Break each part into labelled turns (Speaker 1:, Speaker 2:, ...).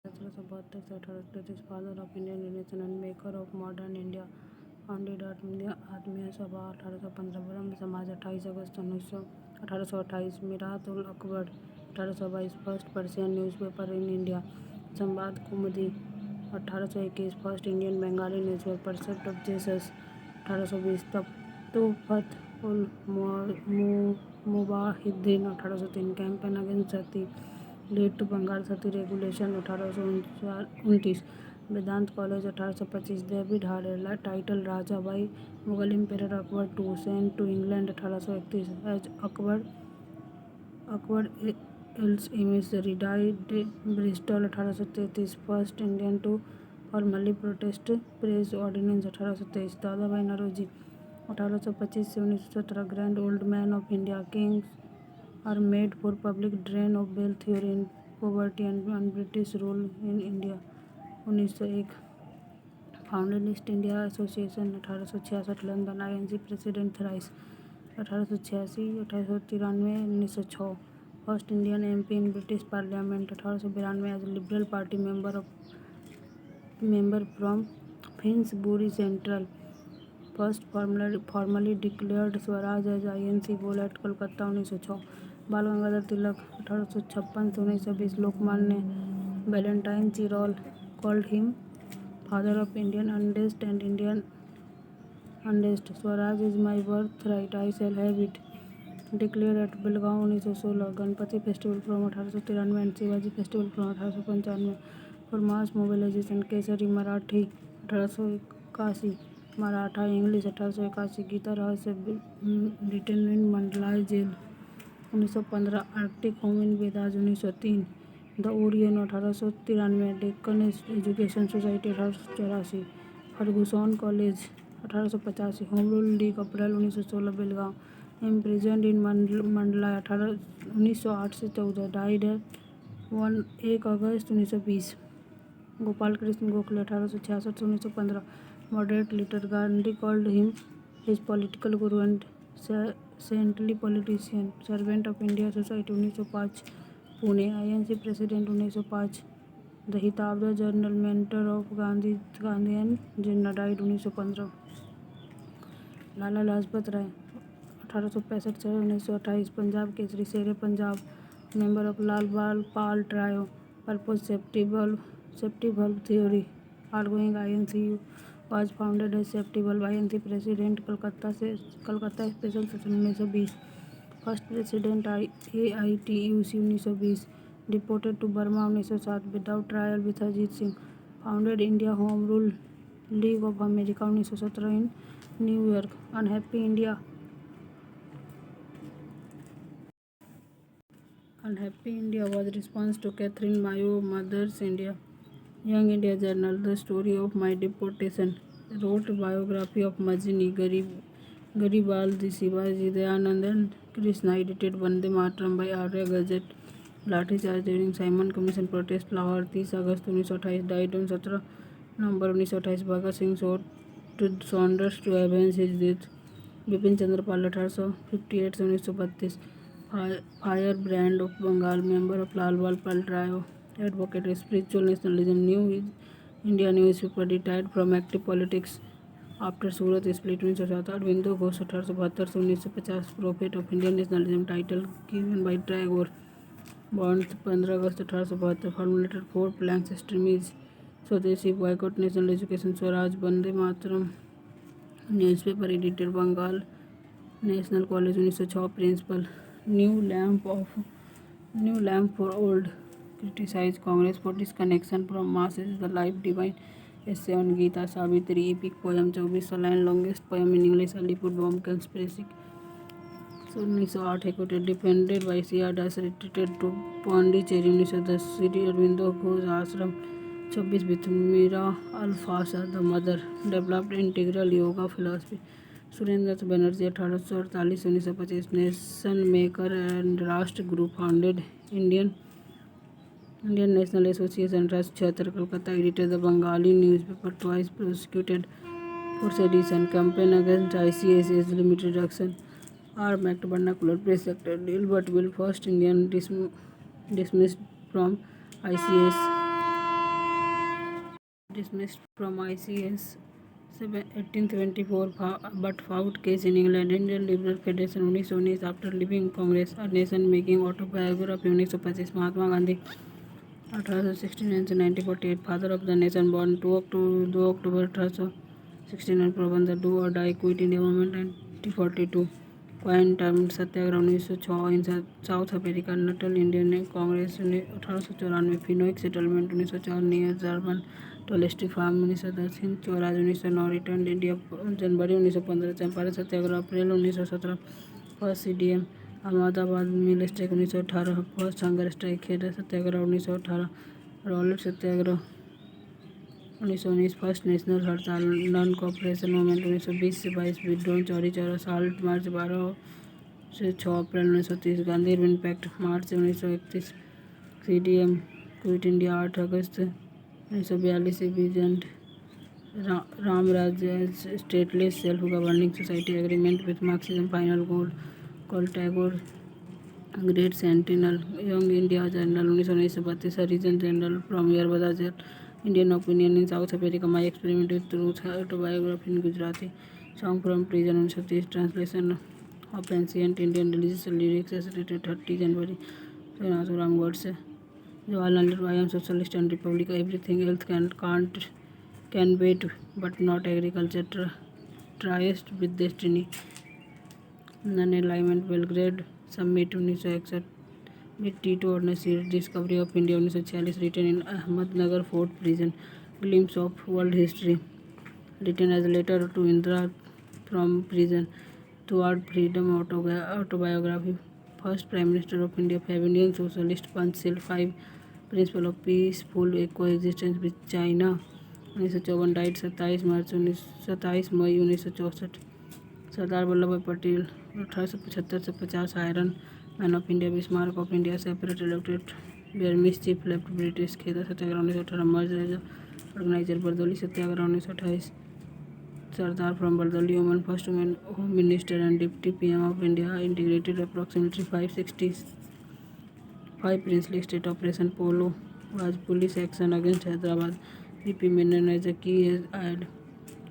Speaker 1: 1772 से 1833, father of Indian union and maker of modern India, founded Atmiya Sabha 1815, Brahmo Samaj 28 August 1828, Mirat ul Akbar 1822, first Persian newspaper in India, Sambad Kaumudi 1821, first Indian Bengali newspaper, sect of Jesus 1820, Tuhfat ul Muwahhidin 1803, campaign against sati lead to Bengal sati regulation 1829, Vedanta college 1825, David Hare title Raja by Mughal emperor Akbar to sent to England 1831, as Akbar एल्स emissary died Bristol 1833, first Indian to formally protest press ordinance 1823, Dadabhai Naoroji 1825 से 1917, grand old man of India, kings are made for public drain of wealth theory in poverty and British rule in India 1901, founded East India Association 1866, London, INC president thrice 1886, 1893, 1906, first Indian MP in British parliament 1892, as Liberal party member from Finsbury Central, first formally declared Swaraj as INC goal at Kolkata 1906, Bal Gangadhar Tilak 1856 से 1920, Lokmanya Valentine Chirol called him father of Indian unrest and Indian unrest, Swaraj is my birth right, I shall have it, declare at Belgaum 1916, Ganpati festival from 1893 and Shivaji festival from 1895, for mass mobilisation, Kesari Marathi 1881, Maratha English 1881, Gita Rahasya written in Mandalay jail 1915, Arctic home in Vedas 1903, the Orion 1893, Deccan education society 1884, Fergusson college 1885, home rule league April 1916, Belgaum, imprisoned in Mandalay 1908 से 14, died 1 August 1920, Gopal Krishna Gokhale 1866 से 1915, moderate leader, Gandhi called him his political guru and saintly politician, servant of India society 1905, Pune, INC president 1905, the हिताब journal, mentor of Gandhi and Jinnah, died 1915, Lala Lajpat Rai 1865 से 1928, पंजाब केसरी, शेरे Punjab, member of Lal Bal Pal trio, purpose safety valve theory, outgoing INCU, was founded as safety valve, INC president, Calcutta special session 1920, first president AITUC 1920, deported to Burma 1907 without trial with Ajit Singh, founded India home rule league of America 1917 in New York, unhappy India was response to Catherine Mayo Mother's India, Young India Journal, The Story of My Deportation, wrote biography of Majni Garibaldi, Shivaji, Dayanand and Krishna, edited Vande Mataram by Arya Gazette, lathi charge during Simon commission protest, Lahore 30 August 1928, died on 17 November 1928, Bhagat Singh Saunders to avenge his death, Bipin Chandra Pal 1858 से 1932, fire brand of Bengal, member of Lal Bal Pal trio, advocate spiritual nationalism, new India newspaper, retired from active politics after Surat split 1907, Aurobindo Ghosh 1872 से 1950, prophet of Indian nationalism, title given by Tagore, born 15 August 1872, formulated 4 planks extremists, swadeshi, boycott national education, Swaraj, Vande Mataram newspaper, edited Bengal national college 1906, principal, new lamp for old, criticise Congress for disconnection from masses, the life divine, essay on Gita, Savitri, epic poem 24 line, longest poem in English, Alipur bomb conspiracy 1908, acquitted defended by CR Das, retreated to Pondicherry 1910, Shri Aurobindo Ghosh ashram 26 with Mirra Alfassa the mother, developed integral yoga philosophy, Surendra Banerjee 1848 से 1925, nation maker and राष्ट्र group, founded Indian national association, राष्ट्र 76, Calcutta, edited the Bengali newspaper, twice prosecuted for sedition, campaign against ICS age limit reduction, arm act, vernacular press act, Gilbert Bill, first Indian dismissed from ICS, dismissed from ICS 1874 but fought case in England. Indian Liberal Federation 1919 after leaving Congress, a nation making autobiography 1925 Mahatma Gandhi 1869 से 1948 father of the nation born 2 October 1869 प्रबंध do और die quit India movement 1942 coin term satyagraha 1906 in South America Natal Indian Congress 1894 Phoenix settlement 1904 near German Tolstoy farm 1910 Hind Swaraj 1909 return India January 1915 Champaran satyagraha April 1917 first CDM Ahmedabad mill strike 1918 first hunger strike Kheda satyagraha 1918 Rowlatt satyagraha 1919 first national हड़ताल non cooperation movement 1920 से 22 विद्रोह Chauri Chaura salt march 12 से 6 April 1930 Gandhi Irwin pact March 1931 CDM quit India 8 August 1942 vision Ram Rajya stateless self governing society agreement with Marxism final goal call Tagore great sentinel young India journal 1932 Harijan journal from Yerwada Indian opinion in South America my experiment with truth autobiography in Gujarati song from prison 1930 translation of ancient Indian religious lyrics assassinated 30 January Ram Godse Jawaharlal Nehru I am socialist and republic everything else can wait but not agriculture tryst with destiny non alignment Belgrade summit 1961 with Tito और Nasser discovery of India 1946 written in Ahmednagar fort prison glimpses of world history written as letter to Indira from prison toward freedom autobiography first prime minister of India Fabian socialist Panchsheel 5 principle of peaceful coexistence with China 1954 died 27 May 1964 Sardar Vallabh भाई पटेल 1875 से 50 iron man of India Bismarck of India separate elected बेरमिस chief left British Kheda satyagraha 1918 मर्ज organiser Bardoli satyagraha 1928 Sardar from Bardoli woman first women home minister and deputy PM of India integrated approximately 565 princely state operation polo was police action against Hyderabad BP Menon as a key ad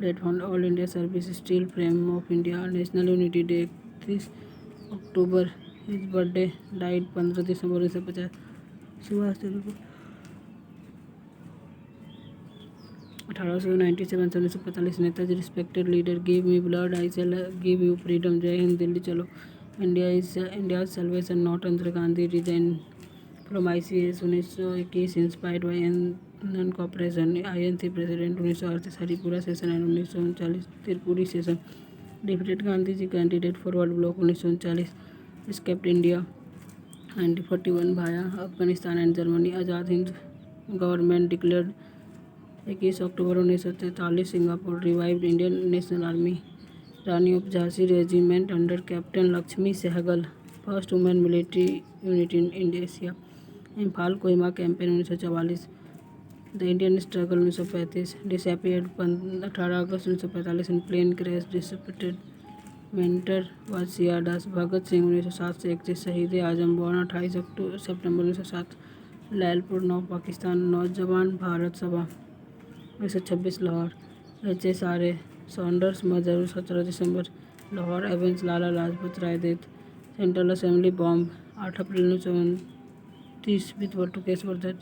Speaker 1: led on all India service steel frame of India national unity day 31 October his birthday died 15 December 1950 Subhash Chandra 1897 से 1945 Netaji respected leader give me blood I shall give you freedom जय हिंद दिल्ली चलो India salvation not under Gandhi resign from ICS 1921 inspired by non cooperation INC president 1938 Haripura session and 1939 Tripuri session defeated Gandhi ji candidate forward bloc 1939 escaped India 1941 via Afghanistan and Germany Azad Hind government declared 21 October 1943 Singapore revived Indian national army Rani of Jhansi regiment under captain Lakshmi Sahgal first women military unit in Indonesia Imphal Kohima campaign 1944 the Indian struggle 1935 disappeared 18 August 1945 in plane crash disappeared mentor was सियादास भगत सिंह 1907 से 31 शहीद आजम born 28 सितंबर 1907 लैलपुर 9 पाकिस्तान नौजवान भारत सभा 1926 Lahore HSRA Saunders murder 17 December Lahore avenge Lala Lajpat Rai death central assembly bomb 8 April 1929 with वटू केस वर्धन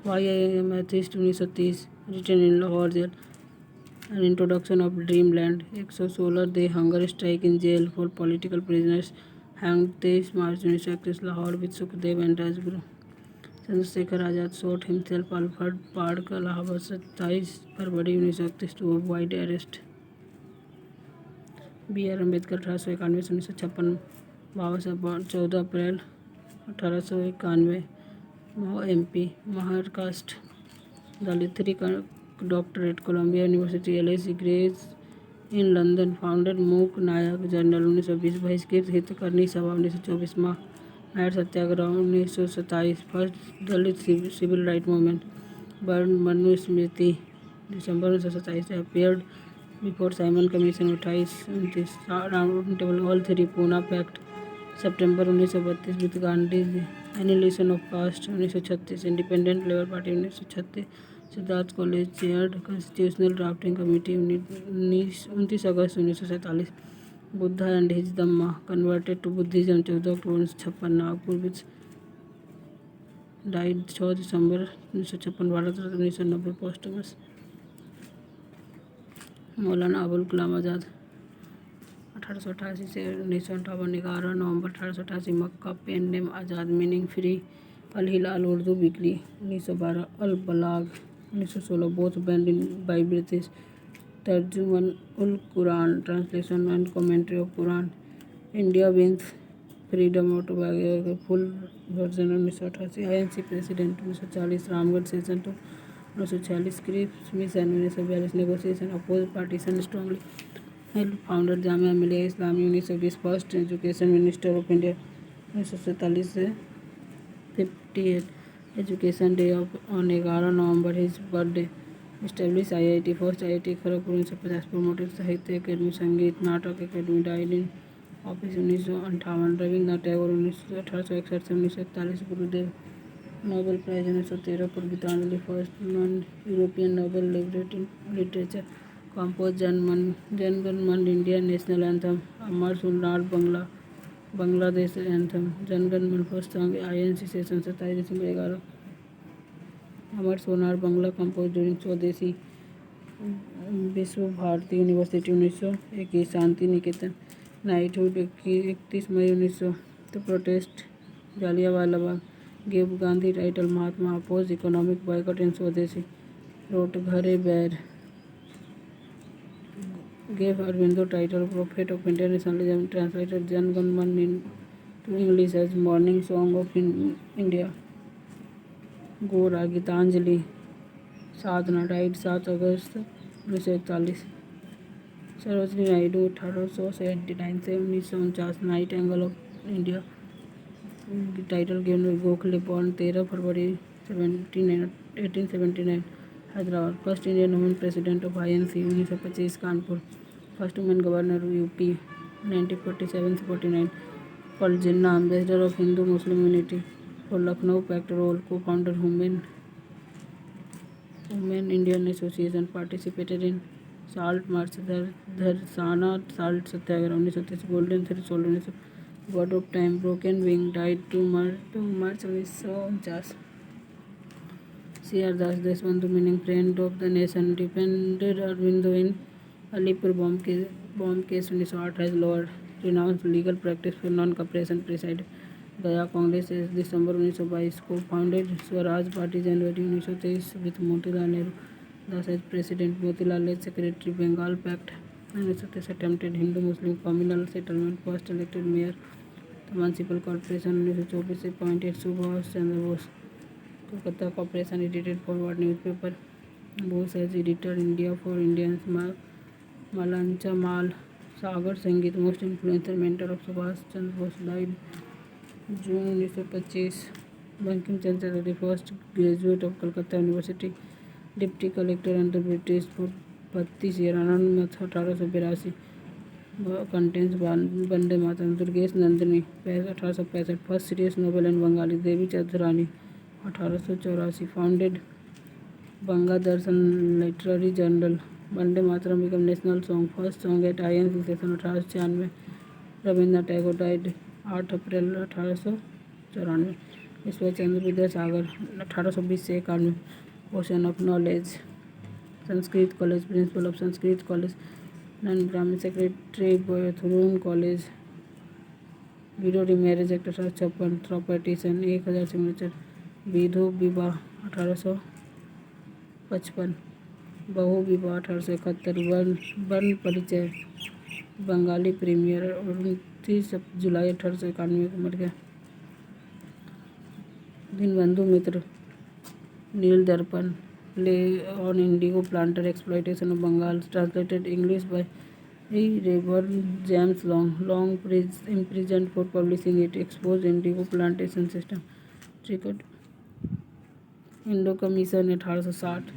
Speaker 1: YIM atheist 1930 written in Lahore jail An introduction of Dreamland 116 day hunger strike in jail for political prisoners hanged 23 March 1931 Lahore with Sukhdev and Rajguru Chandrasekhar Azad shot himself Alfred Park Allahabad 27 February 1931 to avoid arrest BR Ambedkar 1891 से 1956 बाबा साहब 14 अप्रैल 1891 Mhow MP Maharashtra Dalit doctorate Columbia University LSE grace in London founder Mook Nayak journal 1920 Bahishkrit Hitakarini Sabha 1924 नायर Satyagraha 1927 first Dalit civil right movement burn Manu Smriti December 1927 appeared before Simon Commission 28-29 round table all three Poona pact September 1932 with Gandhi annihilation of caste 1936 independent labour party 1936 Siddharth college chaired constitutional drafting committee 29 August 1947। Buddha and his Dhamma converted to Buddhism 14 October 1956। Nagpur which died 6 December 1956। Bharat Ratna 1990 posthumous. Maulana Abul Kalam Azad 1888 से 1958। 11 November 1888। Mecca pen name Azad meaning free. Al Hilal Urdu weekly 1912। Al Balagh 1916 both banned in by British. Tarjuman ul Quran translation and commentary of Quran. India wins freedom autobiography full version 1988। INC president 1940। Ramgarh session 1946। Cripps Mission 1942। Negotiation oppose partition strongly. Help founder Jamia Millia Islamia 1920। First education minister of India 1947 से 58। Education day on 11 November his birthday. Establish IIT first IIT Kharagpur 1950। Promoted Sahitya Akademi Sangeet Natak Akademi. Died in office 1958। Rabindranath Tagore 1861 से 1941। Gurudev Nobel prize 1913 पर। Gitanjali first non European Nobel laureate in literature. Compose Jana Gana Mana Indian national anthem. Amar Sonar Bangladesh anthem. जनगण मन first song INC session 27 December 11। Amar Sonar Bangla compose during Swadeshi Vishwa Bharati university 1921। Shanti Niketan knighthood 31 May 1900। The protest Jallianwala Bagh. Give Gandhi title Mahatma. Oppose economic boycott in Swadeshi. Wrote Ghare Baire. Gave Aurobindo title prophet of Indian nationalism. Translated Jana Gana Mana to English as morning song of India. Gora Gitanjali Sadhana died 7 August 1941। Sarojini Naidu 1879 से 1949। Night angle of India title given Gokhale born 13 February 1879 Hyderabad. First Indian women president of INC 1925 Kanpur. First women governor UP 1947 से 49। Called Jinnah ambassador of Hindu Muslim unity for Lucknow pact role. Cofounder women Indian association. Participated in salt march Dharasana salt Satyagraha 1930। Golden threshold 1900। God of time broken wing died 2 March 1949। CR Das Deshbandhu meaning friend of the nation. Defended Aurobindo in Alipore bomb case 1908। Has lawyer renounce legal practice for non cooperation preside Gaya Congress 1 December 1922। Cofounded Swaraj party January 1923 with Motilal Nehru Das as president. Motilal as secretary. Bengal pact 1923। Attempted Hindu Muslim communal settlement. First elected mayor municipal corporation 1924 से appointed Subhash Chandra Bose. Kolkata corporation edited forward newspaper. Bose as editor India for Indians. Malancha Mala सागर संगीत most influential mentor of Subhash Chandra Bose died June 1925। Bankim Chandra Chatterjee first graduate of Calcutta university. Deputy collector under British for 32 year. Anand Math 1882। Contains Vande Mataram. Durgesh Nandini 1865। First serious novel in Bengali. Devi Chandrani 1884। Founded Banga Darshan literary journal. Vande Mataram became national song. First song at INC session 1896। Rabindranath Tagore died 8 April 1894। Ishwar Chandra Vidyasagar 1820 से 91। Ocean of knowledge. Sanskrit college principal of Sanskrit college. Non Brahmin secretary Bethune college. Widow remarriage act 1856। Petition 1000 signature. Vidhva Vivah 1855। बहु विवाह 1871। वर्ण परिचय Bengali premiere 29 जुलाई 1891 को मर गया। Deenbandhu Mitra Nil Darpan play on indigo planter exploitation of Bengal. Translated English by reverend James Long imprisoned for publishing it. Exposed indigo plantation system. Triggered indigo commission 1860।